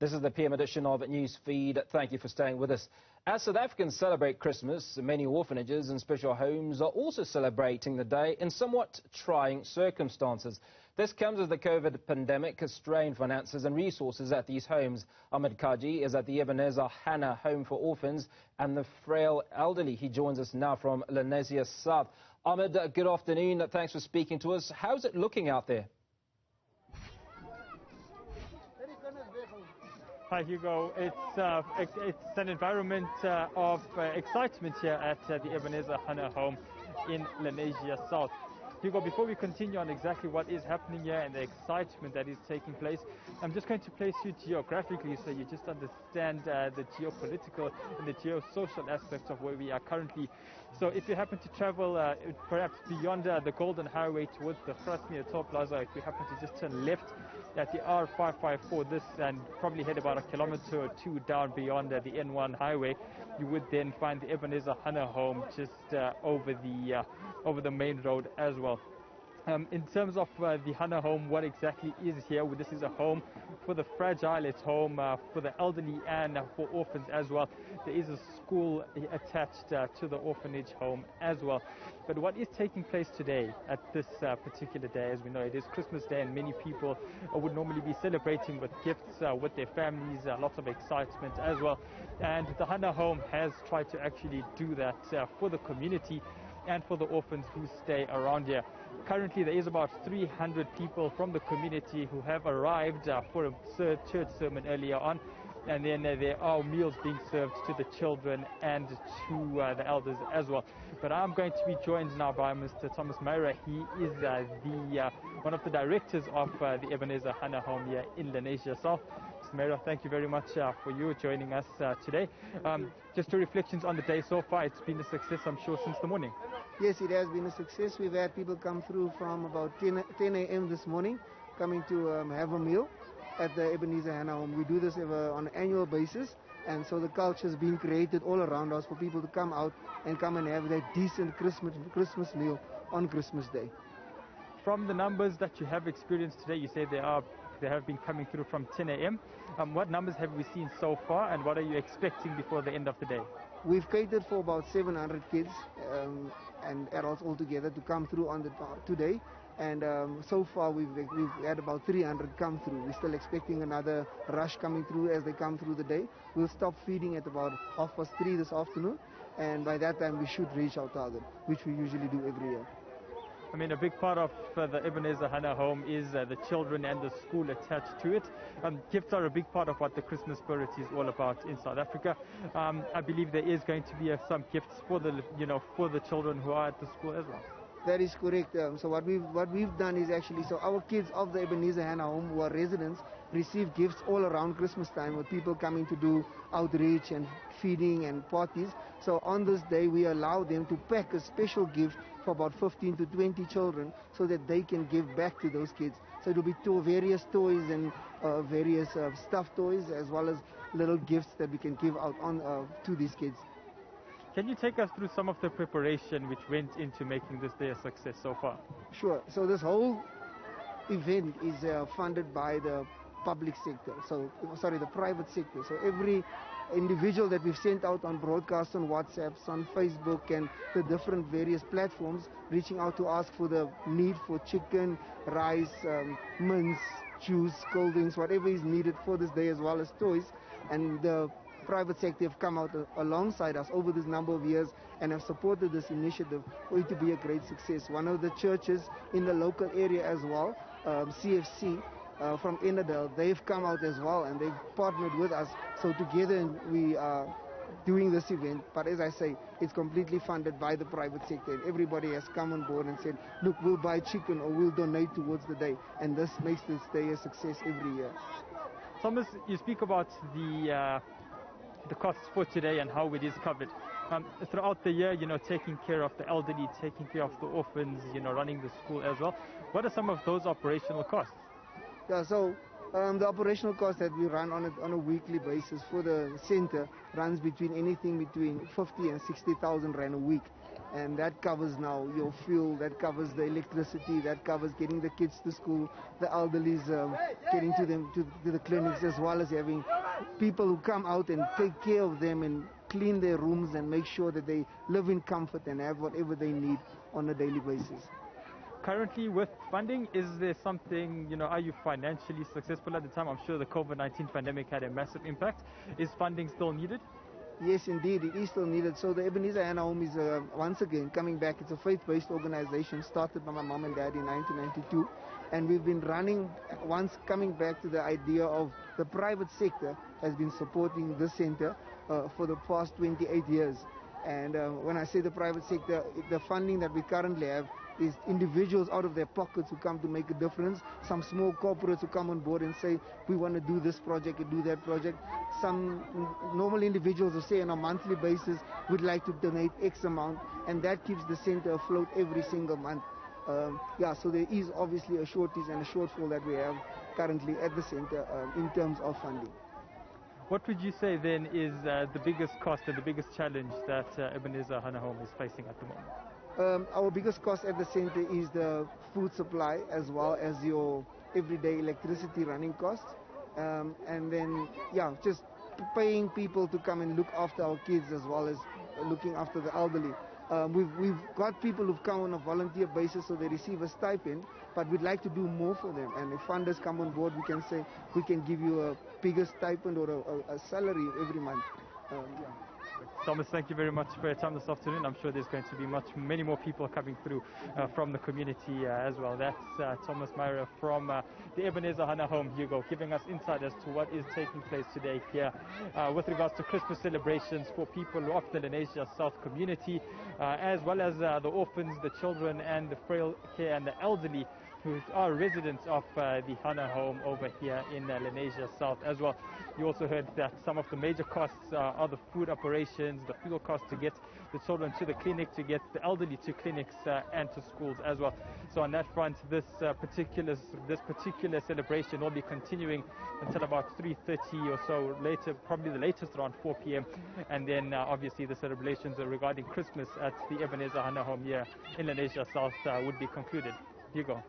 This is the PM edition of Newsfeed. Thank you for staying with us. As South Africans celebrate Christmas, many orphanages and special homes are also celebrating the day in somewhat trying circumstances. This comes as the COVID pandemic has strained finances and resources at these homes. Ahmed Kajee is at the Ebenezer Hannah Home for Orphans and the Frail Elderly. He joins us now from Lenasia South. Ahmed, good afternoon. Thanks for speaking to us. How's it looking out there? Hi Hugo, it's an environment of excitement here at the Ebenezer Hannah Home in Lenasia South. Hugo, before we continue on exactly what is happening here and the excitement that is taking place, I'm just going to place you geographically so you just understand the geopolitical and the geosocial aspects of where we are currently. So if you happen to travel perhaps beyond the Golden Highway towards the Grasmere Toll Plaza, if you happen to just turn left at the R554 this and probably head about a kilometer or two down beyond the N1 highway, you would then find the Ebenezer Hannah Home just over the main road as well. In terms of the Hannah Home, what exactly is here? Well, this is a home for the fragile, it's home for the elderly and for orphans as well. There is a school attached to the orphanage home as well. But what is taking place today at this particular day, as we know, it is Christmas Day and many people would normally be celebrating with gifts with their families, lots of excitement as well. And the Hannah Home has tried to actually do that for the community and for the orphans who stay around here. Currently, there is about 300 people from the community who have arrived for a church sermon earlier on, and then there are meals being served to the children and to the elders as well. But I'm going to be joined now by Mr. Thomas Meyer. He is one of the directors of the Ebenezer Hannah Home here in Lenasia South. Mr. Meyer, thank you very much for you joining us today. Just your reflections on the day so far. It's been a success, I'm sure, since the morning. Yes, it has been a success. We've had people come through from about 10 a.m. this morning, coming to have a meal at the Ebenezer Hannah Home. We do this on an annual basis, and so the culture has been created all around us for people to come out and come and have that decent Christmas meal on Christmas Day. From the numbers that you have experienced today, you say they have been coming through from 10 a.m. What numbers have we seen so far, and what are you expecting before the end of the day? We've catered for about 700 kids and adults altogether to come through on today, and so far we've had about 300 come through. We're still expecting another rush coming through as they come through the day. We'll stop feeding at about 3:30 this afternoon, and by that time we should reach our target, which we usually do every year. I mean, a big part of the Ebenezer Hannah Home is the children and the school attached to it. Gifts are a big part of what the Christmas spirit is all about in South Africa. I believe there is going to be some gifts for the children who are at the school as well. That is correct. So what we've done is actually, so our kids of the Ebenezer Hannah Home who are residents receive gifts all around Christmas time with people coming to do outreach and feeding and parties. So on this day we allow them to pack a special gift for about 15 to 20 children so that they can give back to those kids. So it will be various toys and various stuffed toys as well as little gifts that we can give out to these kids. Can you take us through some of the preparation which went into making this day a success so far? Sure. So this whole event is funded by the public sector, the private sector. So every individual that we've sent out on broadcasts, on WhatsApps, on Facebook and the different various platforms, reaching out to ask for the need for chicken, rice, mince, juice, cold drinks, whatever is needed for this day, as well as toys. And the private sector have come out alongside us over this number of years and have supported this initiative for it to be a great success. One of the churches in the local area as well, CFC from Enadale, they've come out as well and they've partnered with us. So together we are doing this event, but as I say, it's completely funded by the private sector, and everybody has come on board and said, look, we'll buy chicken or we'll donate towards the day, and this makes this day a success every year. Thomas, you speak about the costs for today and how it is covered. Throughout the year, taking care of the elderly, taking care of the orphans, running the school as well. What are some of those operational costs? Yeah, so The operational cost that we run on a weekly basis for the center runs anything between 50 and 60,000 rand a week. And that covers now your fuel, that covers the electricity, that covers getting the kids to school, the elderly's getting to them to the clinics, as well as having people who come out and take care of them and clean their rooms and make sure that they live in comfort and have whatever they need on a daily basis. Currently with funding, is there something, are you financially successful at the time? I'm sure the COVID-19 pandemic had a massive impact. Is funding still needed? Yes, indeed, it is still needed. So the Ebenezer Hannah Home is, once again, coming back. It's a faith-based organization started by my mom and dad in 1992. And we've been running, once coming back to the idea of the private sector has been supporting this center for the past 28 years. And when I say the private sector, the funding that we currently have is individuals out of their pockets who come to make a difference. Some small corporates who come on board and say, we want to do this project and do that project. Some normal individuals who say on a monthly basis, we'd like to donate X amount, and that keeps the center afloat every single month. So there is obviously a shortage and a shortfall that we have currently at the center in terms of funding. What would you say then is the biggest cost and the biggest challenge that Ebenezer Hannah Home is facing at the moment? Our biggest cost at the center is the food supply, as well as your everyday electricity running costs. And then, just paying people to come and look after our kids, as well as looking after the elderly. We've got people who've come on a volunteer basis, so they receive a stipend, but we'd like to do more for them. And if funders come on board, we can say we can give you a bigger stipend or a salary every month. Thomas, thank you very much for your time this afternoon. I'm sure there's going to be many more people coming through from the community as well. That's Thomas Myra from the Ebenezer Hannah Home, Hugo, giving us insight as to what is taking place today here with regards to Christmas celebrations for people of the Lenasia South community, as well as the orphans, the children, and the frail care and the elderly who are residents of the Hannah Home over here in Lenasia South as well. You also heard that some of the major costs are the food operations, the fuel costs to get the children to the clinic, to get the elderly to clinics and to schools as well. So on that front, this particular celebration will be continuing until about 3:30 or so later, probably the latest around 4 p.m. And then obviously the celebrations regarding Christmas at the Ebenezer Hannah Home here in Lenasia South would be concluded. Hugo.